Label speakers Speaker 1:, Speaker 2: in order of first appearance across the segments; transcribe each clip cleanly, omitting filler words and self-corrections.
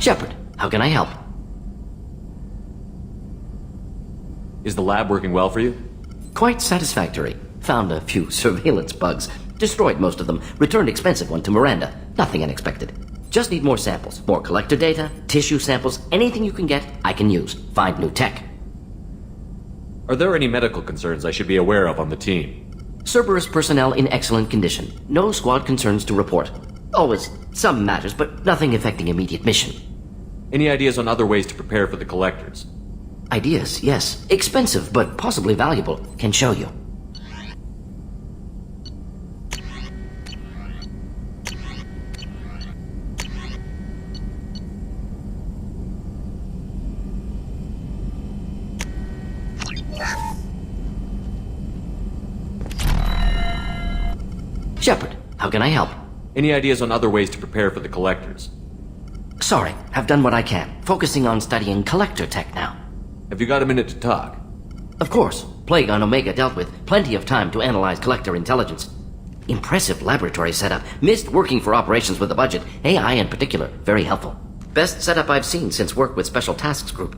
Speaker 1: Shepard, how can I help?
Speaker 2: Is the lab working well for you?
Speaker 1: Quite satisfactory. Found a few surveillance bugs. Destroyed most of them. Returned expensive one to Miranda. Nothing unexpected. Just need more samples. More collector data, tissue samples, anything you can get, I can use. Find new tech.
Speaker 2: Are there any medical concerns I should be aware of on the team?
Speaker 1: Cerberus personnel in excellent condition. No squad concerns to report. Always some matters, but nothing affecting immediate mission.
Speaker 2: Any ideas on other ways to prepare for the collectors?
Speaker 1: Ideas, yes. Expensive, but possibly valuable. Can show you. Shepard, how can I help?
Speaker 2: Any ideas on other ways to prepare for the collectors?
Speaker 1: Sorry, have done what I can. Focusing on studying collector tech now.
Speaker 2: Have you got a minute to talk?
Speaker 1: Of course. Plague on Omega dealt with. Plenty of time to analyze collector intelligence. Impressive laboratory setup. Missed working for operations with a budget. AI in particular. Very helpful. Best setup I've seen since work with Special Tasks Group.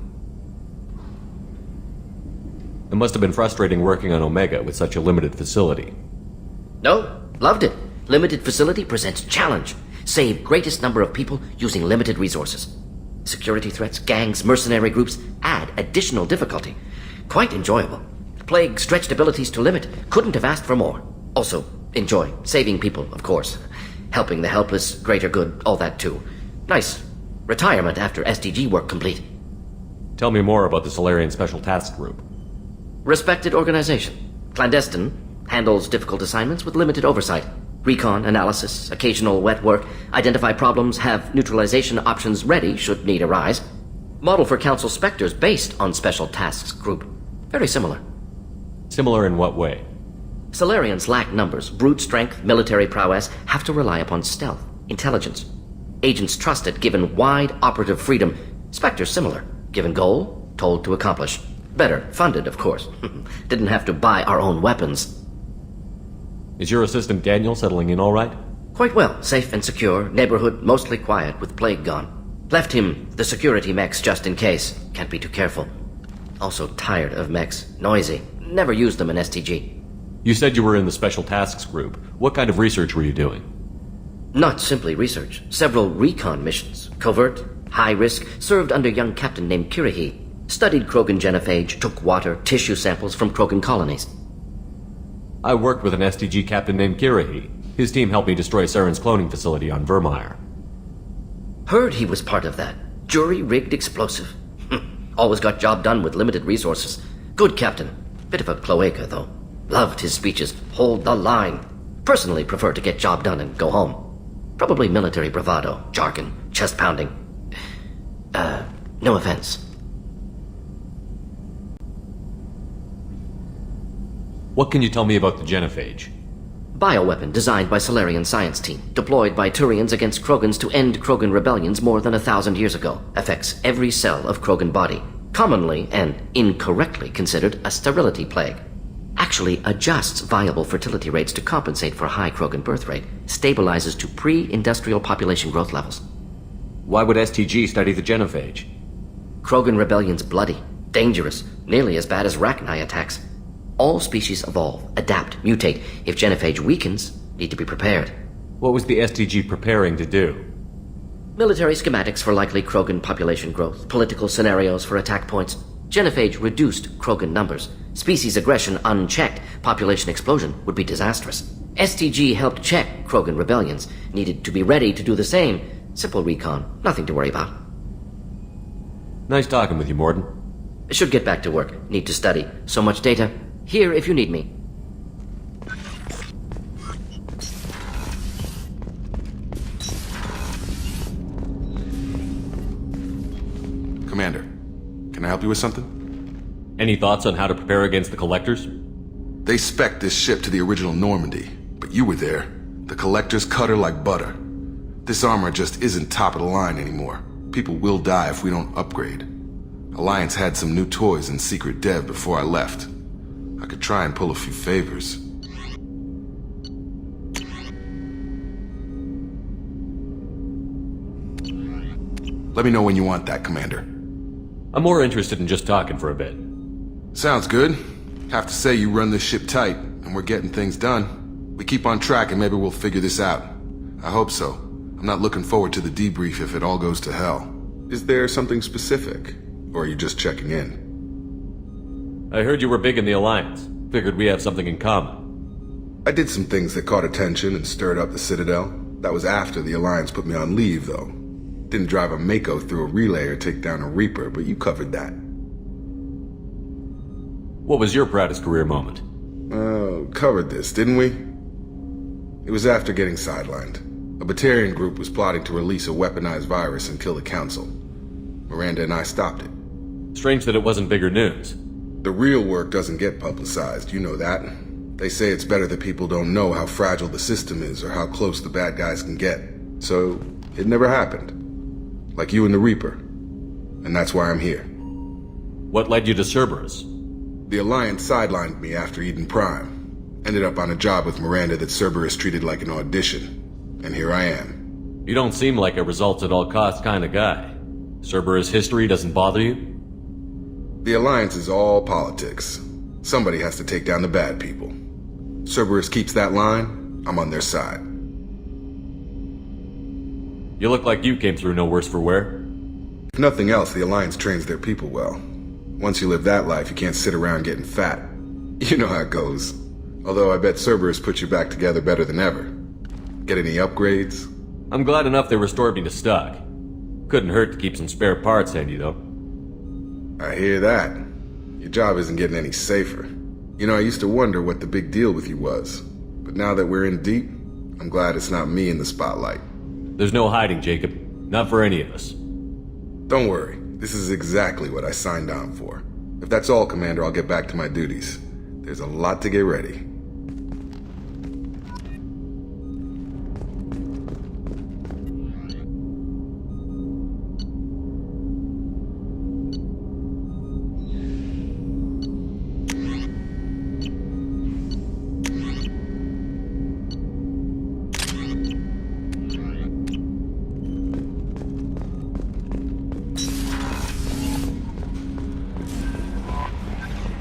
Speaker 2: It must have been frustrating working on Omega with such a limited facility.
Speaker 1: No, loved it. Limited facility presents challenge. Save greatest number of people using limited resources. Security threats, gangs, mercenary groups add additional difficulty. Quite enjoyable. Plague stretched abilities to limit. Couldn't have asked for more. Also, enjoy. Saving people, of course. Helping the helpless, greater good, all that too. Nice. Retirement after SDG work complete.
Speaker 2: Tell me more about the Solarian Special Task Group.
Speaker 1: Respected organization. Clandestine. Handles difficult assignments with limited oversight. Recon, analysis, occasional wet work, identify problems, have neutralization options ready should need arise. Model for Council Spectres based on Special Tasks Group. Very similar.
Speaker 2: Similar in what way?
Speaker 1: Solarians lack numbers, brute strength, military prowess, have to rely upon stealth, intelligence. Agents trusted, given wide operative freedom. Spectres similar, given goal, told to accomplish. Better, funded, of course. Didn't have to buy our own weapons.
Speaker 2: Is your assistant Daniel settling in all right?
Speaker 1: Quite well. Safe and secure. Neighborhood mostly quiet with plague gone. Left him the security mechs just in case. Can't be too careful. Also tired of mechs. Noisy. Never used them in STG.
Speaker 2: You said you were in the Special Tasks Group. What kind of research were you doing?
Speaker 1: Not simply research. Several recon missions. Covert, high risk, served under young captain named Kirihi. Studied Krogan genophage, took water, tissue samples from Krogan colonies.
Speaker 2: I worked with an STG captain named Kirihi. His team helped me destroy Saren's cloning facility on Vermeer.
Speaker 1: Heard he was part of that. Jury-rigged explosive. Always got job done with limited resources. Good captain. Bit of a cloaca, though. Loved his speeches. Hold the line. Personally prefer to get job done and go home. Probably military bravado, jargon, chest pounding. No offense.
Speaker 2: What can you tell me about the genophage?
Speaker 1: Bioweapon designed by Solarian science team, deployed by Turians against Krogans to end Krogan rebellions more than 1,000 years ago. Affects every cell of Krogan body. Commonly and incorrectly considered a sterility plague. Actually adjusts viable fertility rates to compensate for high Krogan birth rate. Stabilizes to pre-industrial population growth levels.
Speaker 2: Why would STG study the genophage?
Speaker 1: Krogan rebellion's bloody, dangerous, nearly as bad as Rachni attacks. All species evolve, adapt, mutate. If genophage weakens, need to be prepared.
Speaker 2: What was the STG preparing to do?
Speaker 1: Military schematics for likely Krogan population growth, political scenarios for attack points. Genophage reduced Krogan numbers. Species aggression unchecked, population explosion would be disastrous. STG helped check Krogan rebellions, needed to be ready to do the same. Simple recon, nothing to worry about.
Speaker 2: Nice talking with you, Morden.
Speaker 1: Should get back to work, need to study. So much data. Here if you need me.
Speaker 3: Commander, can I help you with something?
Speaker 2: Any thoughts on how to prepare against the Collectors?
Speaker 3: They spec'd this ship to the original Normandy, but you were there. The Collectors cut her like butter. This armor just isn't top of the line anymore. People will die if we don't upgrade. Alliance had some new toys in secret dev before I left. I could try and pull a few favors. Let me know when you want that, Commander.
Speaker 2: I'm more interested in just talking for a bit.
Speaker 3: Sounds good. Have to say you run this ship tight, and we're getting things done. We keep on track and maybe we'll figure this out. I hope so. I'm not looking forward to the debrief if it all goes to hell. Is there something specific? Or are you just checking in?
Speaker 2: I heard you were big in the Alliance. Figured we have something in common.
Speaker 3: I did some things that caught attention and stirred up the Citadel. That was after the Alliance put me on leave, though. Didn't drive a Mako through a relay or take down a Reaper, but you covered that.
Speaker 2: What was your proudest career moment?
Speaker 3: Covered this, didn't we? It was after getting sidelined. A Batarian group was plotting to release a weaponized virus and kill the Council. Miranda and I stopped it.
Speaker 2: Strange that it wasn't bigger news.
Speaker 3: The real work doesn't get publicized, you know that. They say it's better that people don't know how fragile the system is or how close the bad guys can get. So, it never happened. Like you and the Reaper. And that's why I'm here.
Speaker 2: What led you to Cerberus?
Speaker 3: The Alliance sidelined me after Eden Prime. Ended up on a job with Miranda that Cerberus treated like an audition. And here I am.
Speaker 2: You don't seem like a results-at-all-costs kind of guy. Cerberus history doesn't bother you?
Speaker 3: The Alliance is all politics. Somebody has to take down the bad people. Cerberus keeps that line, I'm on their side.
Speaker 2: You look like you came through no worse for wear.
Speaker 3: If nothing else, the Alliance trains their people well. Once you live that life, you can't sit around getting fat. You know how it goes. Although I bet Cerberus puts you back together better than ever. Get any upgrades?
Speaker 2: I'm glad enough they restored me to stock. Couldn't hurt to keep some spare parts handy, though.
Speaker 3: I hear that. Your job isn't getting any safer. You know, I used to wonder what the big deal with you was. But now that we're in deep, I'm glad it's not me in the spotlight.
Speaker 2: There's no hiding, Jacob. Not for any of us.
Speaker 3: Don't worry. This is exactly what I signed on for. If that's all, Commander, I'll get back to my duties. There's a lot to get ready.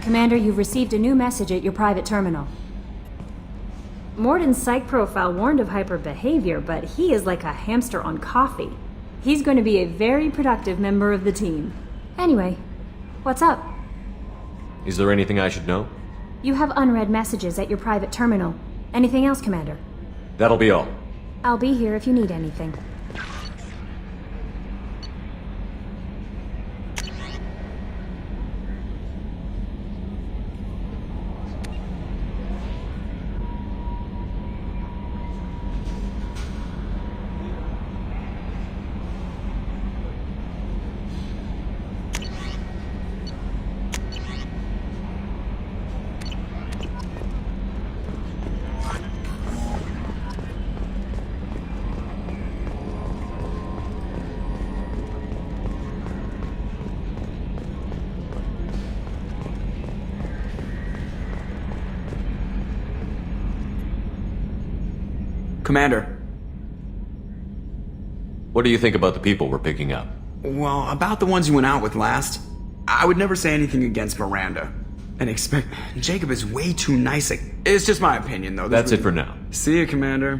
Speaker 4: Commander, you've received a new message at your private terminal. Morden's psych profile warned of hyper behavior, but he is like a hamster on coffee. He's going to be a very productive member of the team. Anyway, what's up?
Speaker 2: Is there anything I should know?
Speaker 4: You have unread messages at your private terminal. Anything else, Commander?
Speaker 2: That'll be all.
Speaker 4: I'll be here if you need anything.
Speaker 5: Commander.
Speaker 2: What do you think about the people we're picking up?
Speaker 5: Well, about the ones you went out with last, I would never say anything against Miranda. And expect... Jacob is way too nice. It's just my opinion, though.
Speaker 2: That's it for now.
Speaker 5: See you, Commander.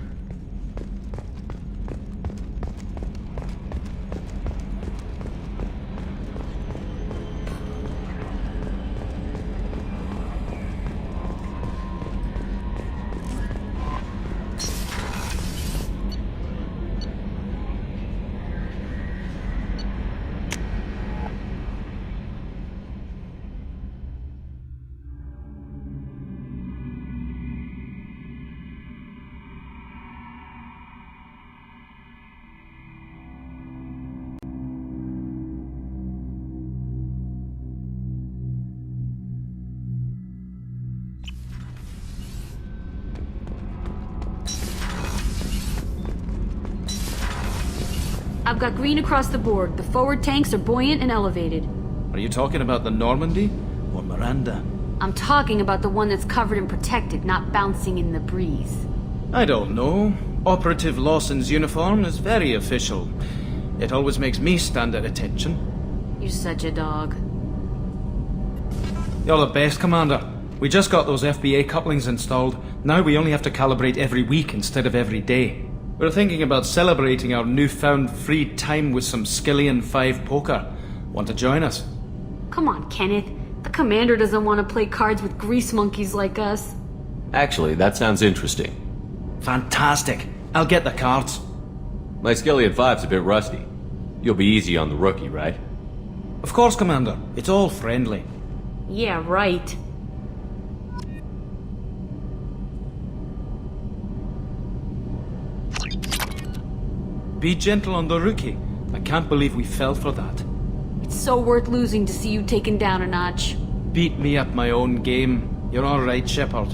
Speaker 6: I've got green across the board. The forward tanks are buoyant and elevated.
Speaker 7: Are you talking about the Normandy or Miranda?
Speaker 6: I'm talking about the one that's covered and protected, not bouncing in the breeze.
Speaker 7: I don't know. Operative Lawson's uniform is very official. It always makes me stand at attention.
Speaker 6: You're such a dog.
Speaker 7: You're the best, Commander. We just got those FBA couplings installed. Now we only have to calibrate every week instead of every day. We're thinking about celebrating our newfound free time with some Skillian 5 poker. Want to join us?
Speaker 6: Come on, Kenneth. The Commander doesn't want to play cards with grease monkeys like us.
Speaker 2: Actually, that sounds interesting.
Speaker 7: Fantastic. I'll get the cards.
Speaker 2: My Skillian 5's a bit rusty. You'll be easy on the rookie, right?
Speaker 7: Of course, Commander. It's all friendly.
Speaker 6: Yeah, right.
Speaker 7: Be gentle on the rookie. I can't believe we fell for that.
Speaker 6: It's so worth losing to see you taken down a notch.
Speaker 7: Beat me at my own game. You're all right, Shepard.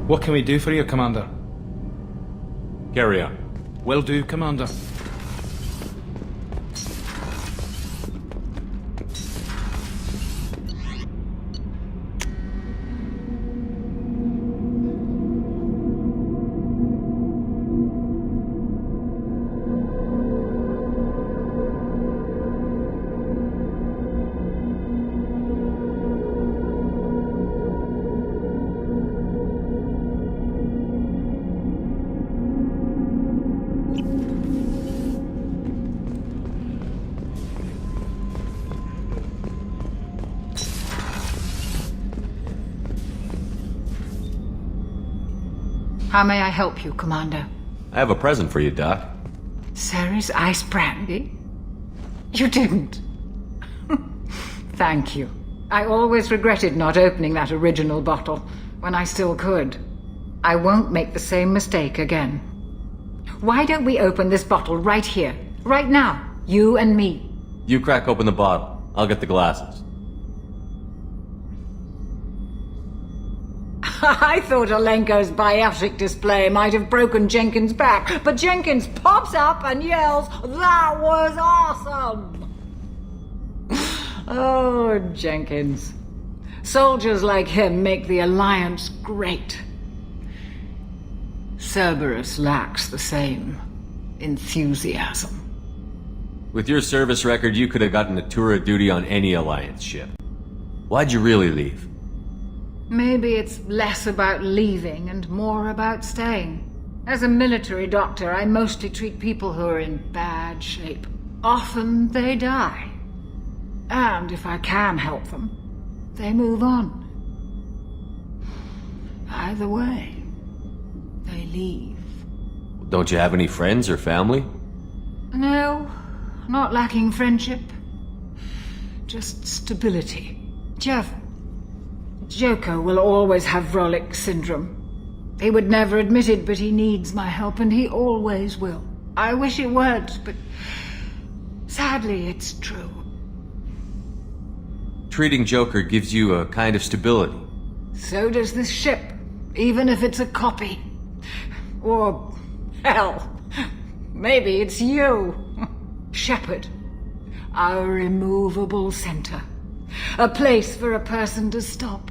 Speaker 7: What can we do for you, Commander?
Speaker 2: Carry on.
Speaker 7: Will do, Commander.
Speaker 8: How may I help you, Commander?
Speaker 2: I have a present for you, Doc.
Speaker 8: Sarah's ice brandy? You didn't. Thank you. I always regretted not opening that original bottle when I still could. I won't make the same mistake again. Why don't we open this bottle right here, right now, you and me?
Speaker 2: You crack open the bottle. I'll get the glasses.
Speaker 8: I thought Alenko's biotic display might have broken Jenkins' back, but Jenkins pops up and yells, "That was awesome!" Oh, Jenkins. Soldiers like him make the Alliance great. Cerberus lacks the same enthusiasm.
Speaker 2: With your service record, you could have gotten a tour of duty on any Alliance ship. Why'd you really leave?
Speaker 8: Maybe it's less about leaving and more about staying. As a military doctor, I mostly treat people who are in bad shape. Often they die. And if I can help them, they move on. Either way, they leave.
Speaker 2: Don't you have any friends or family?
Speaker 8: No, not lacking friendship. Just stability. Joker will always have Vrolik syndrome. He would never admit it, but he needs my help, and he always will. I wish it weren't, but sadly it's true.
Speaker 2: Treating Joker gives you a kind of stability.
Speaker 8: So does this ship, even if it's a copy. Or, hell, maybe it's you. Shepard, our immovable center. A place for a person to stop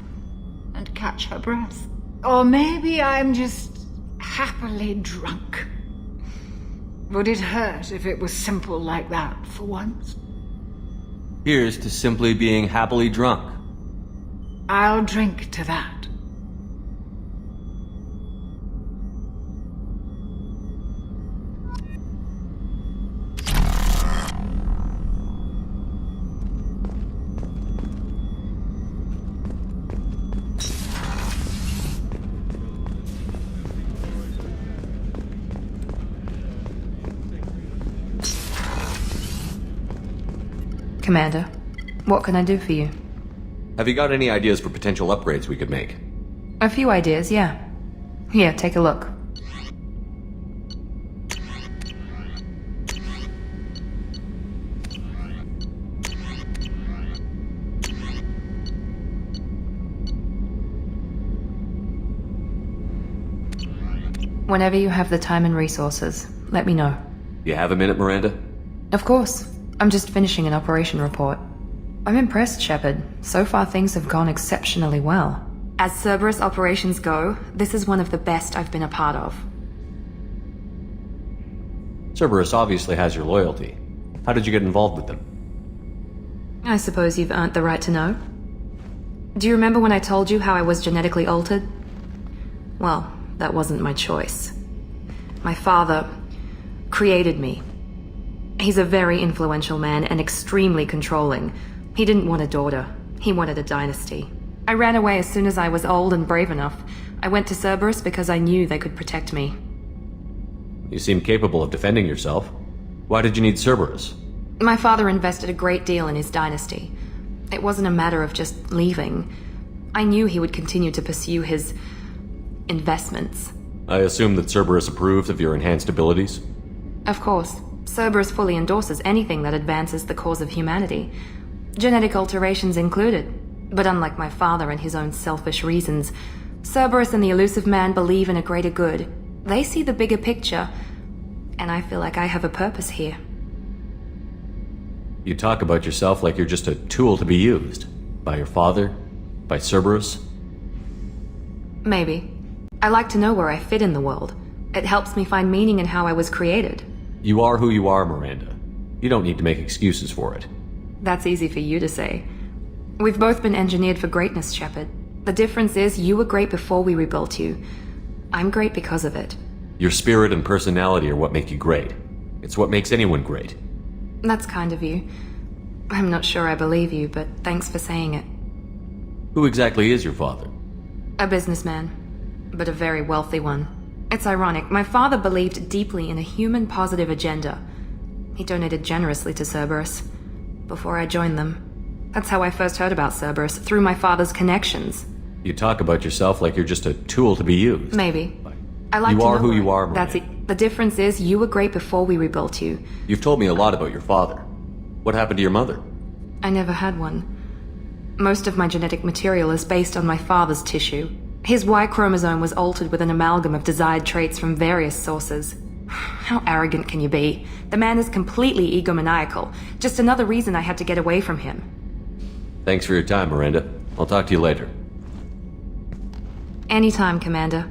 Speaker 8: and catch her breath. Or maybe I'm just happily drunk. Would it hurt if it was simple like that for once?
Speaker 2: Here's to simply being happily drunk.
Speaker 8: I'll drink to that.
Speaker 9: Commander, what can I do for you?
Speaker 2: Have you got any ideas for potential upgrades we could make?
Speaker 9: A few ideas, yeah. Here, take a look. Whenever you have the time and resources, let me know.
Speaker 2: You have a minute, Miranda?
Speaker 9: Of course. I'm just finishing an operation report. I'm impressed, Shepard. So far things have gone exceptionally well. As Cerberus operations go, this is one of the best I've been a part of.
Speaker 2: Cerberus obviously has your loyalty. How did you get involved with them?
Speaker 9: I suppose you've earned the right to know. Do you remember when I told you how I was genetically altered? Well, that wasn't my choice. My father created me. He's a very influential man and extremely controlling. He didn't want a daughter. He wanted a dynasty. I ran away as soon as I was old and brave enough. I went to Cerberus because I knew they could protect me.
Speaker 2: You seem capable of defending yourself. Why did you need Cerberus?
Speaker 9: My father invested a great deal in his dynasty. It wasn't a matter of just leaving. I knew he would continue to pursue his investments.
Speaker 2: I assume that Cerberus approved of your enhanced abilities?
Speaker 9: Of course. Cerberus fully endorses anything that advances the cause of humanity. Genetic alterations included. But unlike my father and his own selfish reasons, Cerberus and the elusive man believe in a greater good. They see the bigger picture, and I feel like I have a purpose here.
Speaker 2: You talk about yourself like you're just a tool to be used. By your father? By Cerberus?
Speaker 9: Maybe. I like to know where I fit in the world. It helps me find meaning in how I was created.
Speaker 2: You are who you are, Miranda. You don't need to make excuses for it.
Speaker 9: That's easy for you to say. We've both been engineered for greatness, Shepard. The difference is you were great before we rebuilt you. I'm great because of it.
Speaker 2: Your spirit and personality are what make you great. It's what makes anyone great.
Speaker 9: That's kind of you. I'm not sure I believe you, but thanks for saying it.
Speaker 2: Who exactly is your father?
Speaker 9: A businessman, but a very wealthy one. It's ironic, my father believed deeply in a human-positive agenda. He donated generously to Cerberus before I joined them. That's how I first heard about Cerberus, through my father's connections.
Speaker 2: You talk about yourself like you're just a tool to be used.
Speaker 9: Maybe. I like
Speaker 2: You
Speaker 9: to
Speaker 2: are
Speaker 9: know
Speaker 2: who
Speaker 9: where
Speaker 2: you are,
Speaker 9: That's
Speaker 2: Maria.
Speaker 9: it. The difference is you were great before we rebuilt you.
Speaker 2: You've told me a lot about your father. What happened to your mother?
Speaker 9: I never had one. Most of my genetic material is based on my father's tissue. His Y chromosome was altered with an amalgam of desired traits from various sources. How arrogant can you be? The man is completely egomaniacal. Just another reason I had to get away from him.
Speaker 2: Thanks for your time, Miranda. I'll talk to you later.
Speaker 9: Anytime, Commander.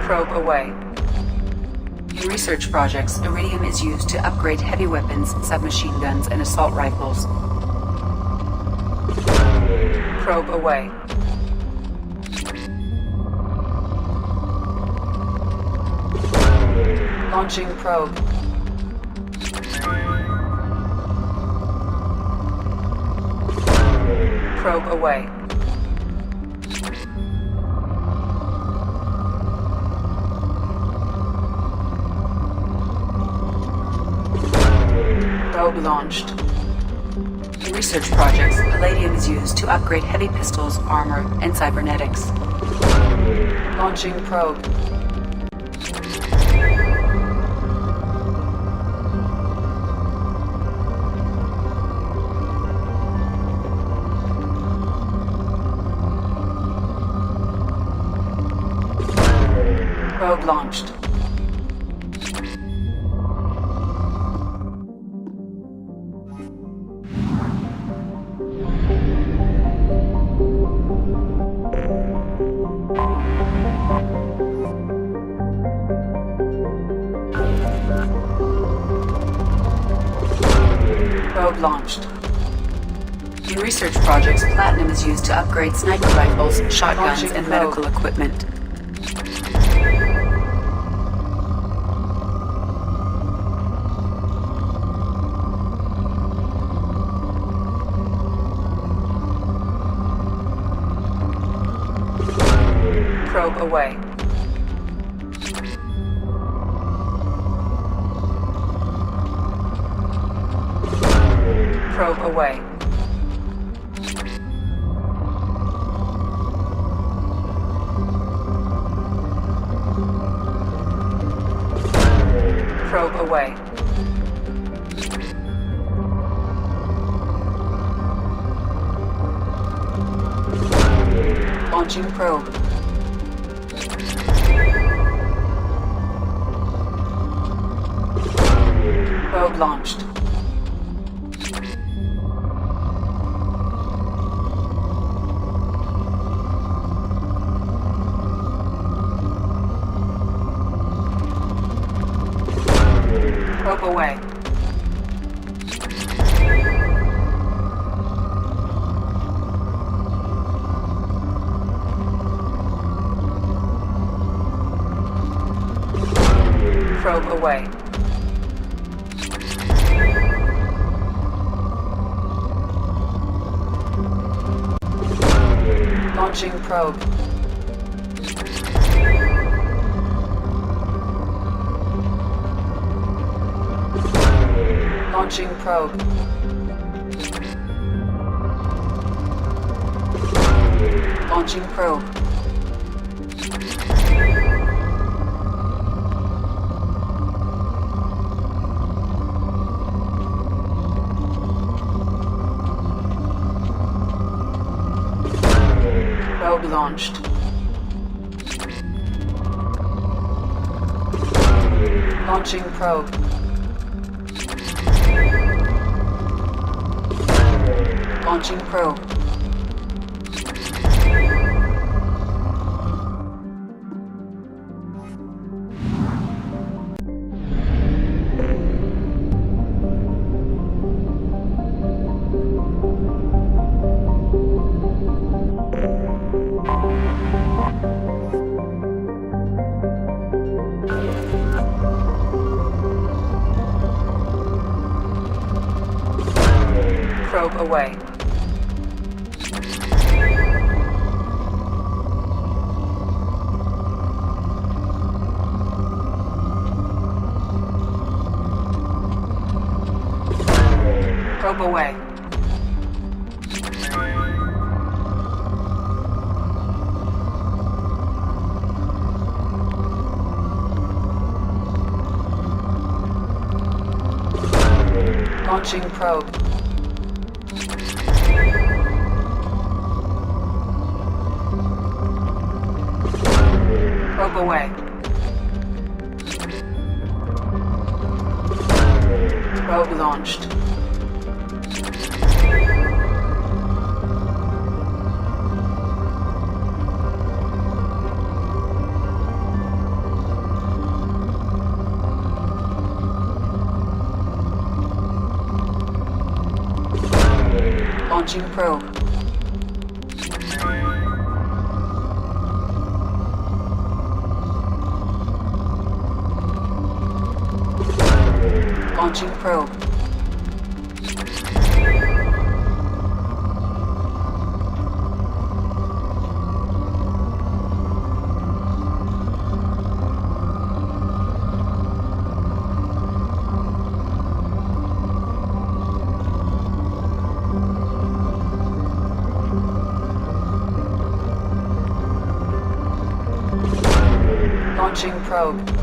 Speaker 10: Probe away. In research projects, iridium is used to upgrade heavy weapons, submachine guns, and assault rifles. Probe away. Launching probe. Probe away. Probe launched. In research projects, palladium is used to upgrade heavy pistols, armor, and cybernetics. Launching probe. Probe launched. Probe launched. In research projects, platinum is used to upgrade sniper rifles, shotguns, and medical equipment. Probe away. Probe away. Probe away. Launching probe. Probe launched. Probe away. Probe away. Launching probe. Launching probe. Launching probe. Probe launched. Launching probe. Launching probe. Probe away. Probe away. Launching probe. Probe away. Probe launched. Launching probe. Launching probe. Launching probe.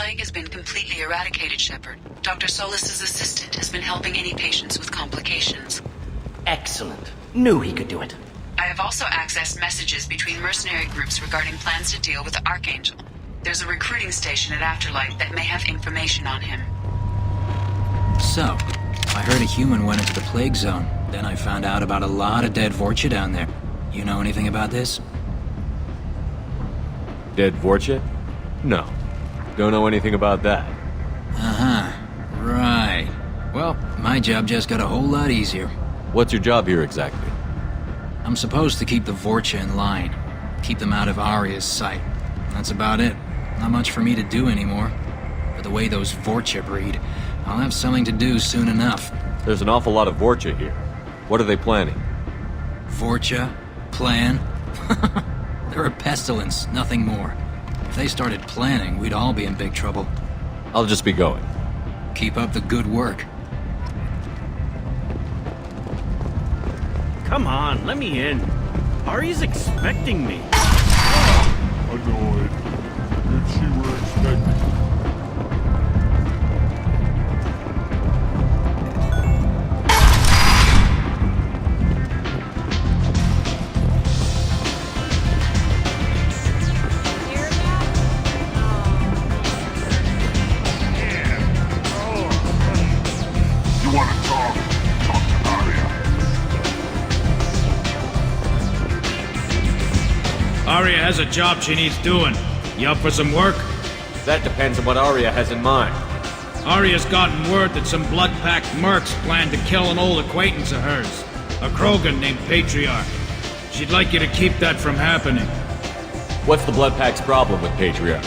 Speaker 10: plague has been completely eradicated, Shepard. Dr. Solis's assistant has been helping any patients with complications.
Speaker 1: Excellent. Knew he could do it.
Speaker 10: I have also accessed messages between mercenary groups regarding plans to deal with the Archangel. There's a recruiting station at Afterlife that may have information on him.
Speaker 11: So, I heard a human went into the plague zone. Then I found out about a lot of dead Vorcha down there. You know anything about this?
Speaker 2: Dead Vorcha? No. Don't know anything about that.
Speaker 11: Uh-huh. Right. Well, my job just got a whole lot easier.
Speaker 2: What's your job here exactly?
Speaker 11: I'm supposed to keep the Vorcha in line. Keep them out of Aria's sight. That's about it. Not much for me to do anymore. But the way those Vorcha breed, I'll have something to do soon enough.
Speaker 2: There's an awful lot of Vorcha here. What are they planning?
Speaker 11: Vorcha? Plan? They're a pestilence, nothing more. If they started planning, we'd all be in big trouble.
Speaker 2: I'll just be going.
Speaker 11: Keep up the good work.
Speaker 12: Come on, let me in. Ari's expecting me.
Speaker 13: Annoyed. If she were expecting.
Speaker 7: Aria has a job she needs doing. You up for some work?
Speaker 2: That depends on what Aria has in mind.
Speaker 7: Aria's gotten word that some blood-packed mercs plan to kill an old acquaintance of hers, a Krogan named Patriarch. She'd like you to keep that from happening.
Speaker 2: What's the Bloodpack's problem with Patriarch?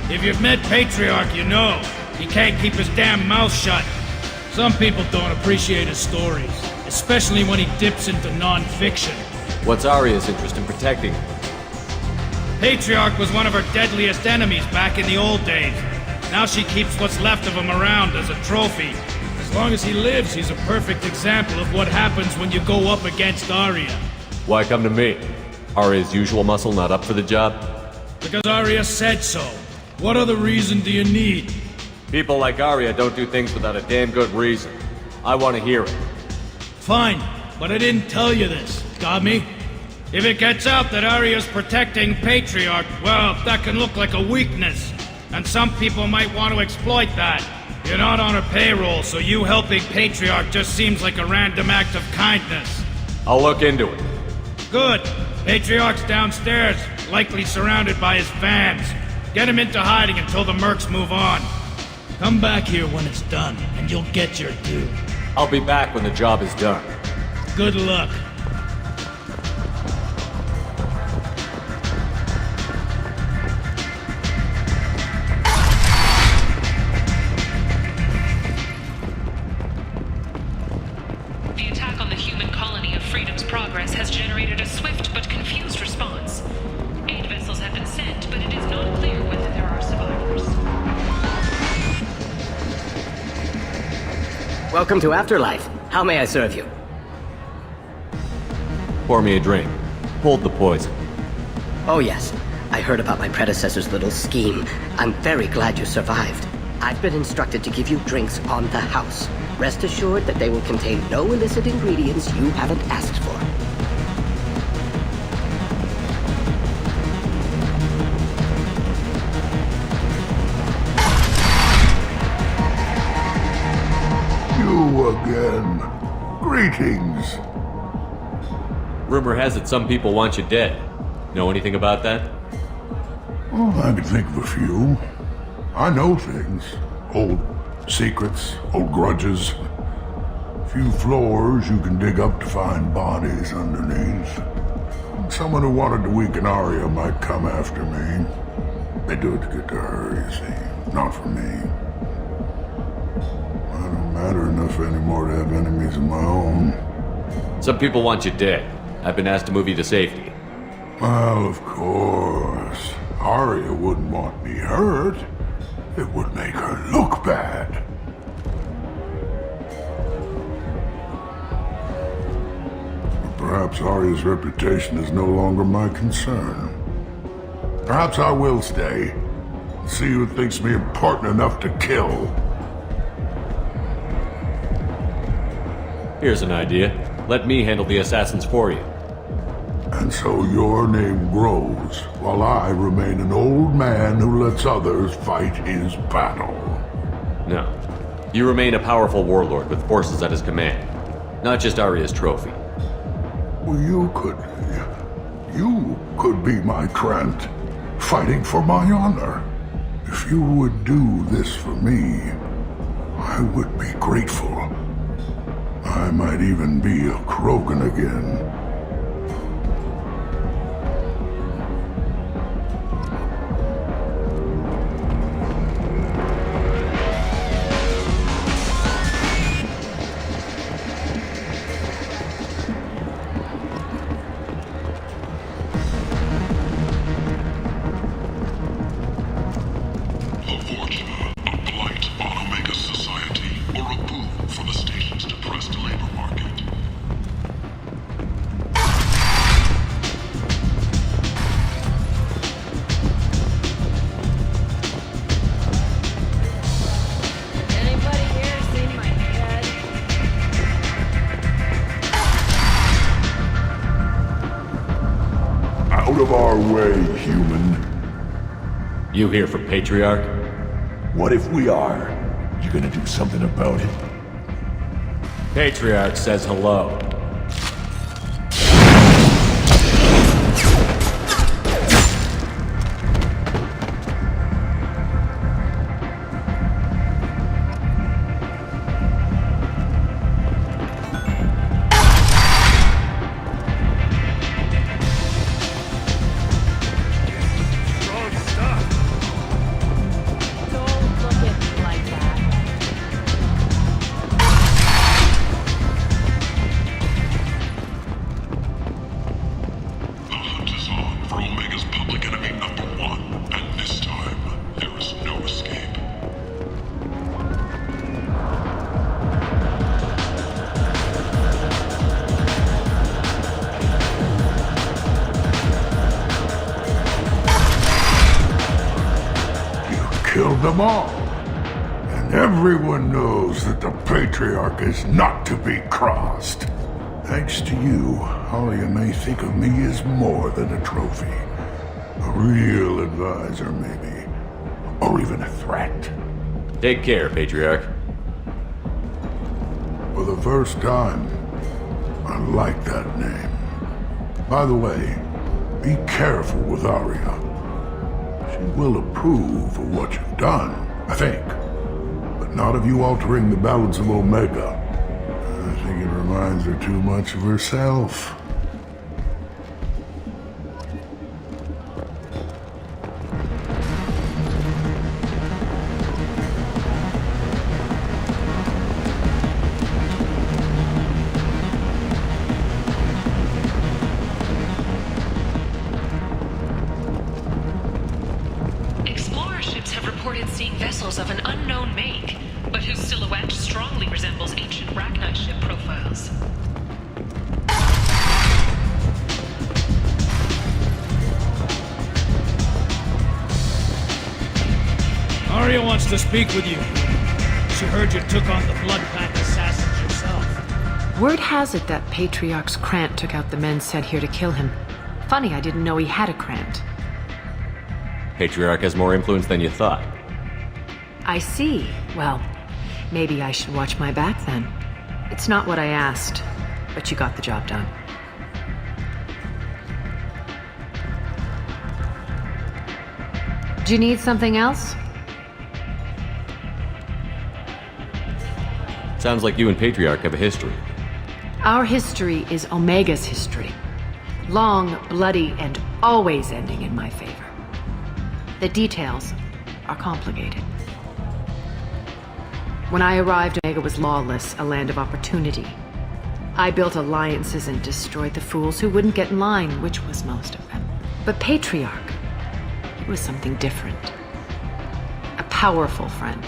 Speaker 7: If you've met Patriarch, you know. He can't keep his damn mouth shut. Some people don't appreciate his stories, especially when he dips into non-fiction.
Speaker 2: What's Aria's interest in protecting him?
Speaker 7: Patriarch was one of her deadliest enemies back in the old days. Now she keeps what's left of him around as a trophy. As long as he lives, he's a perfect example of what happens when you go up against Aria.
Speaker 2: Why come to me? Aria's usual muscle not up for the job?
Speaker 7: Because Aria said so. What other reason do you need?
Speaker 2: People like Aria don't do things without a damn good reason. I want to hear it.
Speaker 7: Fine, but I didn't tell you this. Got me? If it gets out that Aria's protecting Patriarch, well, that can look like a weakness. And some people might want to exploit that. You're not on her payroll, so you helping Patriarch just seems like a random act of kindness.
Speaker 2: I'll look into it.
Speaker 7: Good. Patriarch's downstairs, likely surrounded by his fans. Get him into hiding until the mercs move on. Come back here when it's done, and you'll get your due.
Speaker 2: I'll be back when the job is done.
Speaker 7: Good luck.
Speaker 14: The attack on the human colony of Freedom's Progress has generated a swift but confused response. Aid vessels have been sent, but it is not clear whether there are survivors.
Speaker 1: Welcome to Afterlife. How may I serve you?
Speaker 2: Pour me a drink. Hold the poison.
Speaker 1: Oh yes, I heard about my predecessor's little scheme. I'm very glad you survived. I've been instructed to give you drinks on the house. Rest assured that they will contain no illicit ingredients you haven't asked for.
Speaker 13: You again. Greetings.
Speaker 2: Rumor has it some people want you dead. Know anything about that?
Speaker 13: Oh, I can think of a few. I know things. Old secrets, old grudges. Few floors you can dig up to find bodies underneath. Someone who wanted to weaken Aria might come after me. They do it to get to her, you see. Not for me. I don't matter enough anymore to have enemies of my own.
Speaker 2: Some people want you dead. I've been asked to move you to safety.
Speaker 13: Well, of course. Aria wouldn't want me hurt. It would make her look bad. But perhaps Aria's reputation is no longer my concern. Perhaps I will stay. See who thinks me important enough to kill.
Speaker 2: Here's an idea. Let me handle the assassins for you.
Speaker 13: And so your name grows, while I remain an old man who lets others fight his battle.
Speaker 2: No. You remain a powerful warlord with forces at his command. Not just Arya's trophy.
Speaker 13: Well, you could be my Trent, fighting for my honor. If you would do this for me, I would be grateful. I might even be a Krogan again. Out of our way, human.
Speaker 2: You here for Patriarch?
Speaker 13: What if we are? You gonna do something about it?
Speaker 2: Patriarch says hello.
Speaker 13: Killed them all. And everyone knows that the Patriarch is not to be crossed. Thanks to you, Alia may think of me as more than a trophy. A real advisor, maybe. Or even a threat.
Speaker 2: Take care, Patriarch.
Speaker 13: For the first time, I like that name. By the way, be careful with Arya. She will approve of what you've done, I think. But not of you altering the balance of Omega. I think it reminds her too much of herself.
Speaker 14: Seeing vessels of an unknown make, but whose silhouette strongly resembles ancient Rachni ship profiles.
Speaker 12: Arya wants to speak with you. She heard you took on the Blood Pact assassins yourself.
Speaker 9: Word has it that Patriarch's Krant took out the men sent here to kill him. Funny, I didn't know he had a Krant.
Speaker 2: Patriarch has more influence than you thought.
Speaker 9: I see. Well, maybe I should watch my back then. It's not what I asked, but you got the job done. Do you need something else?
Speaker 2: Sounds like you and Patriarch have a history.
Speaker 9: Our history is Omega's history. Long, bloody, and always ending in my favor. The details are complicated. When I arrived, Omega was lawless, a land of opportunity. I built alliances and destroyed the fools who wouldn't get in line, which was most of them. But Patriarch, it was something different. A powerful friend.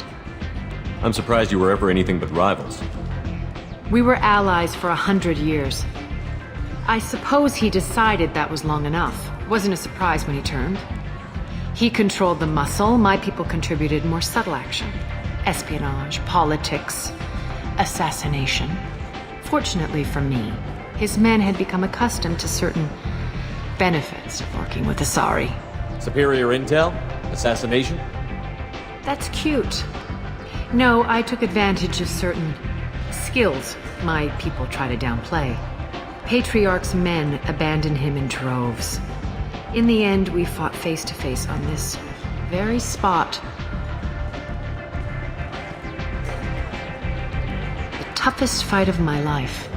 Speaker 2: I'm surprised you were ever anything but rivals.
Speaker 9: We were allies for 100 years. I suppose he decided that was long enough. Wasn't a surprise when he turned.
Speaker 10: He controlled the muscle, my people contributed more subtle action. Espionage, politics, assassination. Fortunately for me, his men had become accustomed to certain benefits of working with Asari.
Speaker 2: Superior intel? Assassination?
Speaker 10: That's cute. No, I took advantage of certain skills my people try to downplay. Patriarch's men abandoned him in droves. In the end, we fought face to face on this very spot. The toughest fight of my life.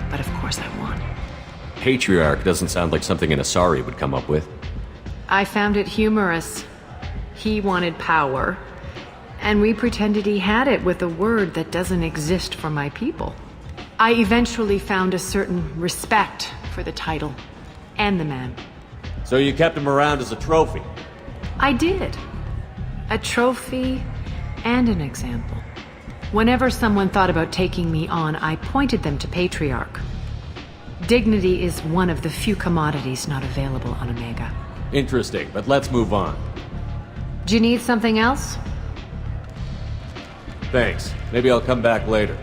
Speaker 10: But of course I won.
Speaker 2: Patriarch doesn't sound like something an Asari would come up with.
Speaker 10: I found it humorous. He wanted power, and we pretended he had it with a word that doesn't exist for my people. I eventually found a certain respect for the title and the man.
Speaker 2: So you kept him around as a trophy?
Speaker 10: I did. A trophy and an example. Whenever someone thought about taking me on, I pointed them to Patriarch. Dignity is one of the few commodities not available on Omega.
Speaker 2: Interesting, but let's move on.
Speaker 10: Do you need something else?
Speaker 2: Thanks. Maybe I'll come back later.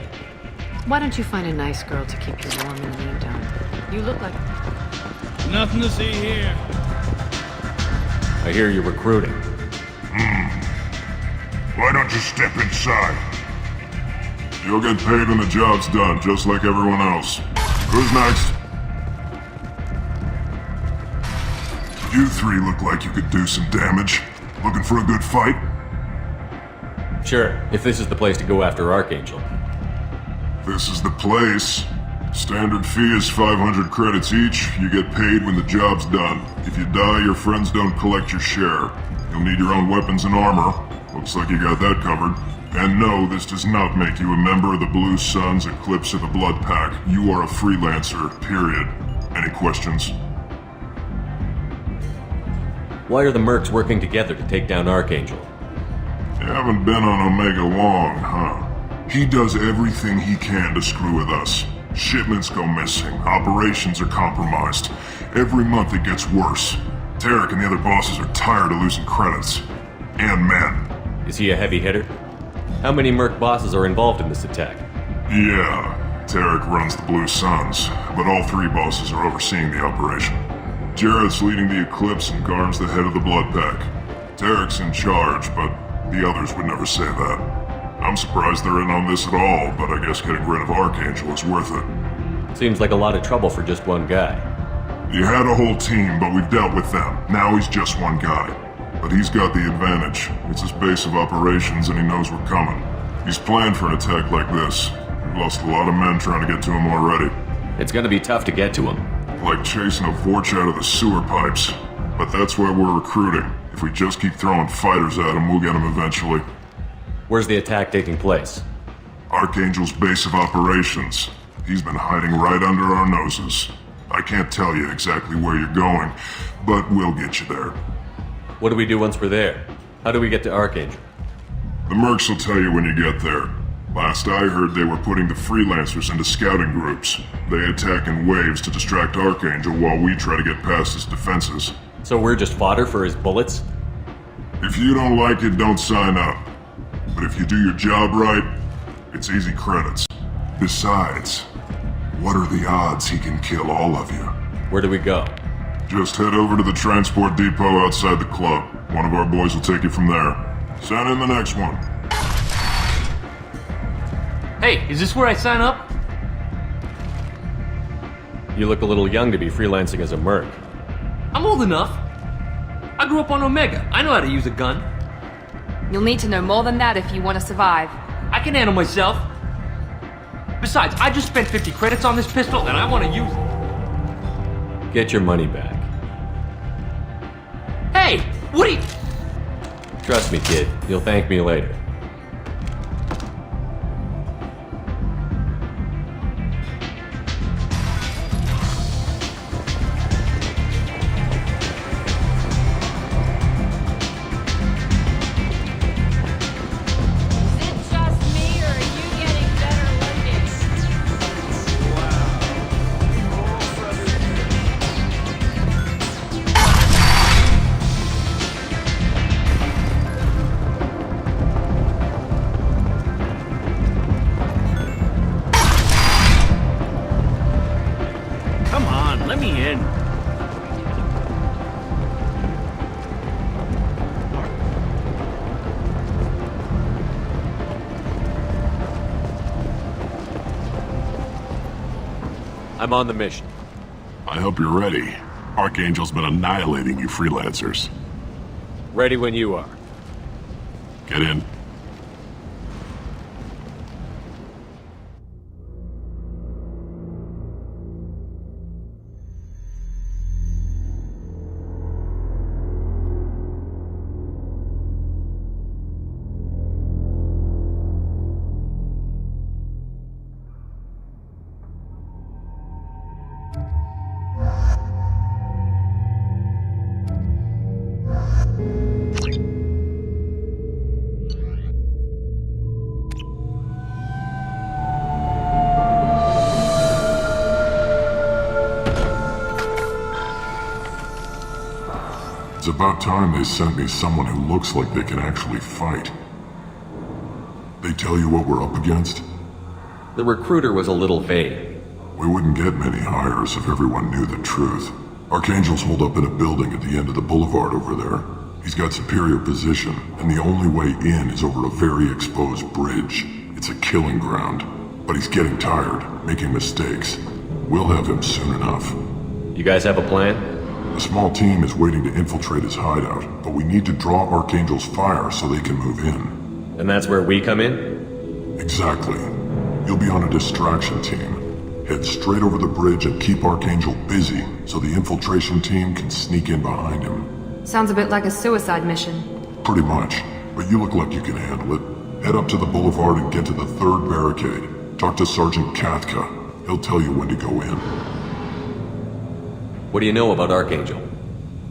Speaker 10: Why don't you find a nice girl to keep you warm in the meantime? You look like...
Speaker 12: Nothing to see here.
Speaker 2: I hear you're recruiting.
Speaker 13: Why don't you step inside? You'll get paid when the job's done, just like everyone else. Who's next? You three look like you could do some damage. Looking for a good fight?
Speaker 2: Sure, if this is the place to go after Archangel.
Speaker 13: This is the place. Standard fee is 500 credits each. You get paid when the job's done. If you die, your friends don't collect your share. You'll need your own weapons and armor. Looks like you got that covered. And no, this does not make you a member of the Blue Suns, Eclipse, or the Blood Pack. You are a freelancer, period. Any questions?
Speaker 2: Why are the mercs working together to take down Archangel?
Speaker 13: You haven't been on Omega long, huh? He does everything he can to screw with us. Shipments go missing, operations are compromised. Every month it gets worse. Tarek and the other bosses are tired of losing credits. And men.
Speaker 2: Is he a heavy hitter? How many merc bosses are involved in this attack?
Speaker 13: Yeah, Tarek runs the Blue Suns, but all three bosses are overseeing the operation. Jared's leading the Eclipse and Garm's the head of the Blood Pack. Tarek's in charge, but the others would never say that. I'm surprised they're in on this at all, but I guess getting rid of Archangel is worth it.
Speaker 2: Seems like a lot of trouble for just one guy.
Speaker 13: You had a whole team, but we've dealt with them. Now he's just one guy. But he's got the advantage. It's his base of operations and he knows we're coming. He's planned for an attack like this. We've lost a lot of men trying to get to him already.
Speaker 2: It's gonna be tough to get to him.
Speaker 13: Like chasing a Vorch out of the sewer pipes. But that's why we're recruiting. If we just keep throwing fighters at him, we'll get him eventually.
Speaker 2: Where's the attack taking place?
Speaker 13: Archangel's base of operations. He's been hiding right under our noses. I can't tell you exactly where you're going, but we'll get you there.
Speaker 2: What do we do once we're there? How do we get to Archangel?
Speaker 13: The mercs will tell you when you get there. Last I heard, they were putting the freelancers into scouting groups. They attack in waves to distract Archangel while we try to get past his defenses.
Speaker 2: So we're just fodder for his bullets?
Speaker 13: If you don't like it, don't sign up. But if you do your job right, it's easy credits. Besides, what are the odds he can kill all of you?
Speaker 2: Where do we go?
Speaker 13: Just head over to the transport depot outside the club. One of our boys will take you from there. Send in the next one.
Speaker 15: Hey, is this where I sign up?
Speaker 2: You look a little young to be freelancing as a merc.
Speaker 15: I'm old enough. I grew up on Omega. I know how to use a gun.
Speaker 9: You'll need to know more than that if you want to survive.
Speaker 15: I can handle myself. Besides, I just spent 50 credits on this pistol and I want to use it.
Speaker 2: Get your money back.
Speaker 15: Hey, what are you...
Speaker 2: Trust me, kid. You'll thank me later.
Speaker 12: on, let me in.
Speaker 2: I'm on the mission.
Speaker 13: I hope you're ready. Archangel's been annihilating you freelancers.
Speaker 2: Ready when you are.
Speaker 13: Get in. It's about time they sent me someone who looks like they can actually fight. They tell you what we're up against?
Speaker 2: The recruiter was a little vague.
Speaker 13: We wouldn't get many hires if everyone knew the truth. Archangel's holed up in a building at the end of the boulevard over there. He's got superior position, and the only way in is over a very exposed bridge. It's a killing ground. But he's getting tired, making mistakes. We'll have him soon enough.
Speaker 2: You guys have a plan?
Speaker 13: A small team is waiting to infiltrate his hideout, but we need to draw Archangel's fire so they can move in.
Speaker 2: And that's where we come in?
Speaker 13: Exactly. You'll be on a distraction team. Head straight over the bridge and keep Archangel busy so the infiltration team can sneak in behind him.
Speaker 9: Sounds a bit like a suicide mission.
Speaker 13: Pretty much, but you look like you can handle it. Head up to the boulevard and get to the third barricade. Talk to Sergeant Katka. He'll tell you when to go in.
Speaker 2: What do you know about Archangel?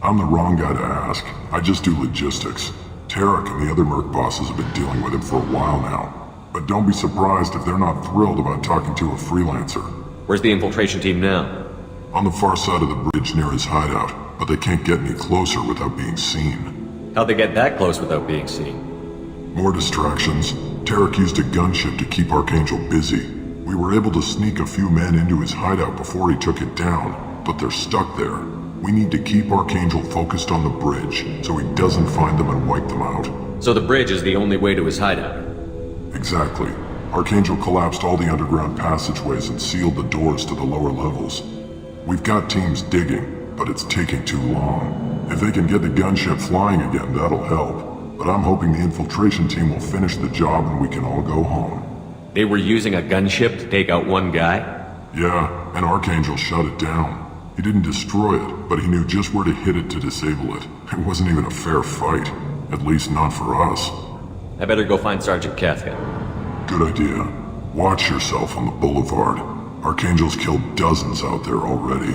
Speaker 13: I'm the wrong guy to ask. I just do logistics. Tarek and the other merc bosses have been dealing with him for a while now. But don't be surprised if they're not thrilled about talking to a freelancer.
Speaker 2: Where's the infiltration team now?
Speaker 13: On the far side of the bridge near his hideout, but they can't get any closer without being seen.
Speaker 2: How'd they get that close without being seen?
Speaker 13: More distractions. Tarek used a gunship to keep Archangel busy. We were able to sneak a few men into his hideout before he took it down. But they're stuck there. We need to keep Archangel focused on the bridge, so he doesn't find them and wipe them out.
Speaker 2: So the bridge is the only way to his hideout?
Speaker 13: Exactly. Archangel collapsed all the underground passageways and sealed the doors to the lower levels. We've got teams digging, but it's taking too long. If they can get the gunship flying again, that'll help. But I'm hoping the infiltration team will finish the job and we can all go home.
Speaker 2: They were using a gunship to take out one guy?
Speaker 13: Yeah, and Archangel shut it down. He didn't destroy it, but he knew just where to hit it to disable it. It wasn't even a fair fight. At least not for us.
Speaker 2: I better go find Sergeant Katka.
Speaker 13: Good idea. Watch yourself on the boulevard. Archangel's killed dozens out there already.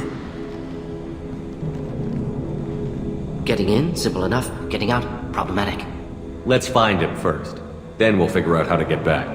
Speaker 1: Getting in, simple enough. Getting out, problematic.
Speaker 2: Let's find him first. Then we'll figure out how to get back.